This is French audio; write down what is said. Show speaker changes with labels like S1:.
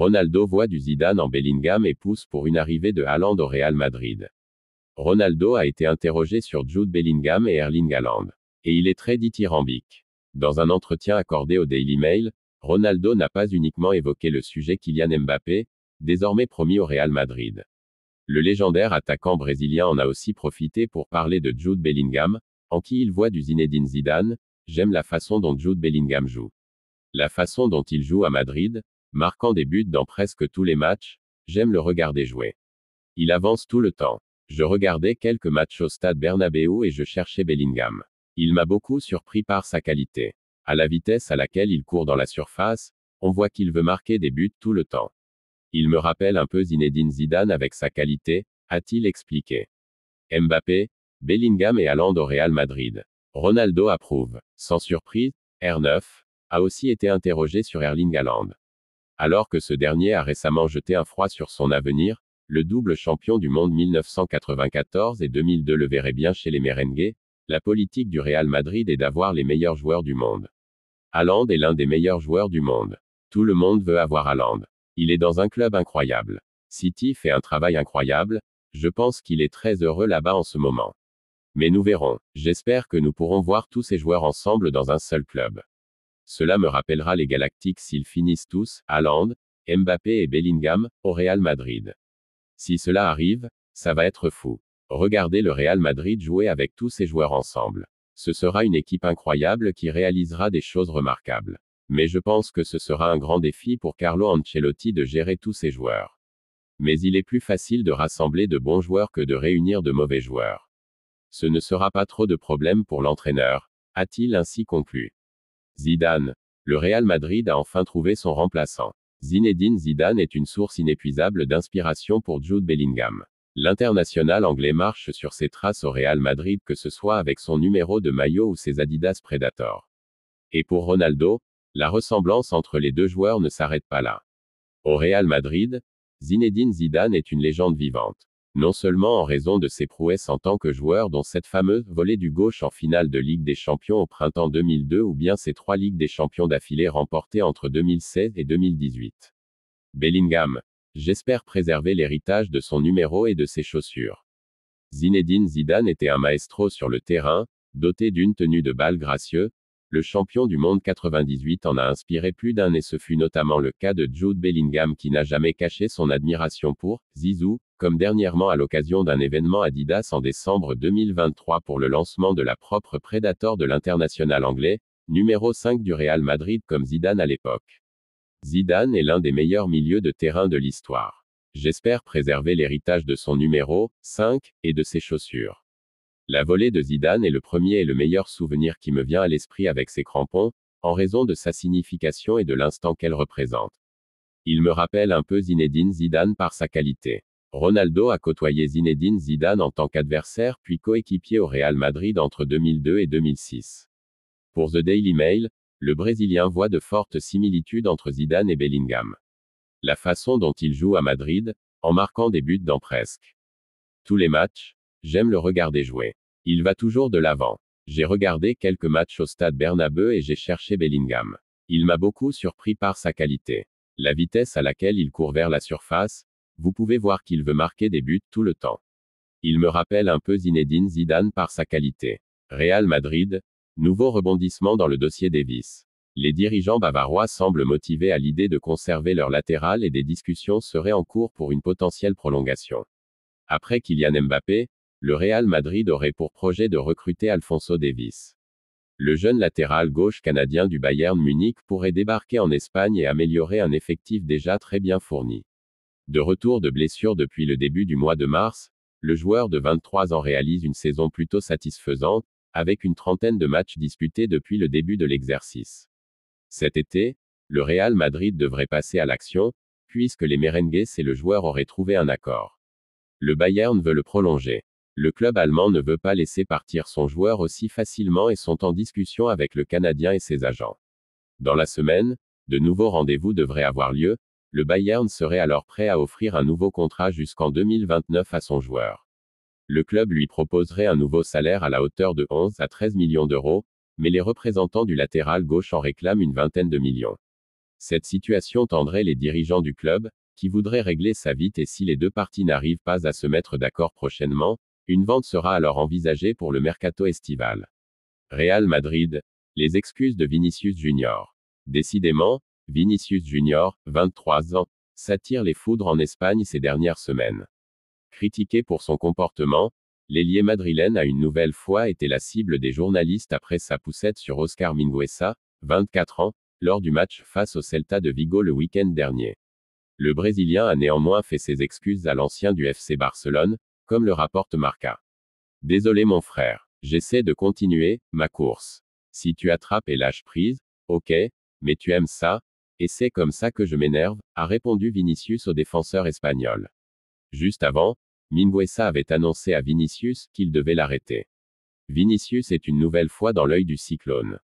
S1: Ronaldo voit du Zidane en Bellingham et pousse pour une arrivée de Haaland au Real Madrid. Ronaldo a été interrogé sur Jude Bellingham et Erling Haaland. Et il est très dithyrambique. Dans un entretien accordé au Daily Mail, Ronaldo n'a pas uniquement évoqué le sujet Kylian Mbappé, désormais promis au Real Madrid. Le légendaire attaquant brésilien en a aussi profité pour parler de Jude Bellingham, en qui il voit du Zinedine Zidane. J'aime la façon dont Jude Bellingham joue. La façon dont il joue à Madrid, marquant des buts dans presque tous les matchs, j'aime le regarder jouer. Il avance tout le temps. Je regardais quelques matchs au stade Bernabéu et je cherchais Bellingham. Il m'a beaucoup surpris par sa qualité. À la vitesse à laquelle il court dans la surface, on voit qu'il veut marquer des buts tout le temps. Il me rappelle un peu Zinedine Zidane avec sa qualité, a-t-il expliqué. Mbappé, Bellingham et Haaland au Real Madrid. Ronaldo approuve. Sans surprise, R9 a aussi été interrogé sur Erling Haaland. Alors que ce dernier a récemment jeté un froid sur son avenir, le double champion du monde 1994 et 2002 le verrait bien chez les merengues. La politique du Real Madrid est d'avoir les meilleurs joueurs du monde. Haaland est l'un des meilleurs joueurs du monde. Tout le monde veut avoir Haaland. Il est dans un club incroyable. City fait un travail incroyable, je pense qu'il est très heureux là-bas en ce moment. Mais nous verrons. J'espère que nous pourrons voir tous ces joueurs ensemble dans un seul club. Cela me rappellera les Galactiques s'ils finissent tous, Haaland, Mbappé et Bellingham, au Real Madrid. Si cela arrive, ça va être fou. Regardez le Real Madrid jouer avec tous ces joueurs ensemble. Ce sera une équipe incroyable qui réalisera des choses remarquables. Mais je pense que ce sera un grand défi pour Carlo Ancelotti de gérer tous ces joueurs. Mais il est plus facile de rassembler de bons joueurs que de réunir de mauvais joueurs. Ce ne sera pas trop de problème pour l'entraîneur, a-t-il ainsi conclu. Zidane. Le Real Madrid a enfin trouvé son remplaçant. Zinedine Zidane est une source inépuisable d'inspiration pour Jude Bellingham. L'international anglais marche sur ses traces au Real Madrid, que ce soit avec son numéro de maillot ou ses Adidas Predator. Et pour Ronaldo, la ressemblance entre les deux joueurs ne s'arrête pas là. Au Real Madrid, Zinedine Zidane est une légende vivante. Non seulement en raison de ses prouesses en tant que joueur, dont cette fameuse volée du gauche en finale de Ligue des Champions au printemps 2002 ou bien ses 3 Ligues des Champions d'affilée remportées entre 2016 et 2018. Bellingham. J'espère préserver l'héritage de son numéro et de ses chaussures. Zinedine Zidane était un maestro sur le terrain, doté d'une tenue de balle gracieuse. Le champion du monde 98 en a inspiré plus d'un et ce fut notamment le cas de Jude Bellingham qui n'a jamais caché son admiration pour Zizou, comme dernièrement à l'occasion d'un événement Adidas en décembre 2023 pour le lancement de la propre Predator de l'international anglais, numéro 5 du Real Madrid comme Zidane à l'époque. Zidane est l'un des meilleurs milieux de terrain de l'histoire. J'espère préserver l'héritage de son numéro 5 et de ses chaussures. La volée de Zidane est le premier et le meilleur souvenir qui me vient à l'esprit avec ses crampons, en raison de sa signification et de l'instant qu'elle représente. Il me rappelle un peu Zinedine Zidane par sa qualité. Ronaldo a côtoyé Zinedine Zidane en tant qu'adversaire puis coéquipier au Real Madrid entre 2002 et 2006. Pour The Daily Mail, le Brésilien voit de fortes similitudes entre Zidane et Bellingham. La façon dont il joue à Madrid, en marquant des buts dans presque tous les matchs, j'aime le regarder jouer. Il va toujours de l'avant. J'ai regardé quelques matchs au stade Bernabéu et j'ai cherché Bellingham. Il m'a beaucoup surpris par sa qualité. La vitesse à laquelle il court vers la surface, vous pouvez voir qu'il veut marquer des buts tout le temps. Il me rappelle un peu Zinedine Zidane par sa qualité. Real Madrid, nouveau rebondissement dans le dossier Davis. Les dirigeants bavarois semblent motivés à l'idée de conserver leur latéral et des discussions seraient en cours pour une potentielle prolongation. Après Kylian Mbappé, le Real Madrid aurait pour projet de recruter Alphonso Davies. Le jeune latéral gauche canadien du Bayern Munich pourrait débarquer en Espagne et améliorer un effectif déjà très bien fourni. De retour de blessure depuis le début du mois de mars, le joueur de 23 ans réalise une saison plutôt satisfaisante, avec une trentaine de matchs disputés depuis le début de l'exercice. Cet été, le Real Madrid devrait passer à l'action, puisque les merengues et le joueur auraient trouvé un accord. Le Bayern veut le prolonger. Le club allemand ne veut pas laisser partir son joueur aussi facilement et sont en discussion avec le Canadien et ses agents. Dans la semaine, de nouveaux rendez-vous devraient avoir lieu, le Bayern serait alors prêt à offrir un nouveau contrat jusqu'en 2029 à son joueur. Le club lui proposerait un nouveau salaire à la hauteur de 11 à 13 millions d'euros, mais les représentants du latéral gauche en réclament une vingtaine de millions. Cette situation tendrait les dirigeants du club, qui voudraient régler ça vite, et si les deux parties n'arrivent pas à se mettre d'accord prochainement, une vente sera alors envisagée pour le mercato estival. Real Madrid, les excuses de Vinicius Junior. Décidément, Vinicius Junior, 23 ans, s'attire les foudres en Espagne ces dernières semaines. Critiqué pour son comportement, l'ailier madrilène a une nouvelle fois été la cible des journalistes après sa poussette sur Oscar Mingueza, 24 ans, lors du match face au Celta de Vigo le week-end dernier. Le Brésilien a néanmoins fait ses excuses à l'ancien du FC Barcelone, comme le rapporte Marca. Désolé mon frère, j'essaie de continuer ma course. Si tu attrapes et lâches prise, ok, mais tu aimes ça, et c'est comme ça que je m'énerve, a répondu Vinicius au défenseur espagnol. Juste avant, Mingueza avait annoncé à Vinicius qu'il devait l'arrêter. Vinicius est une nouvelle fois dans l'œil du cyclone.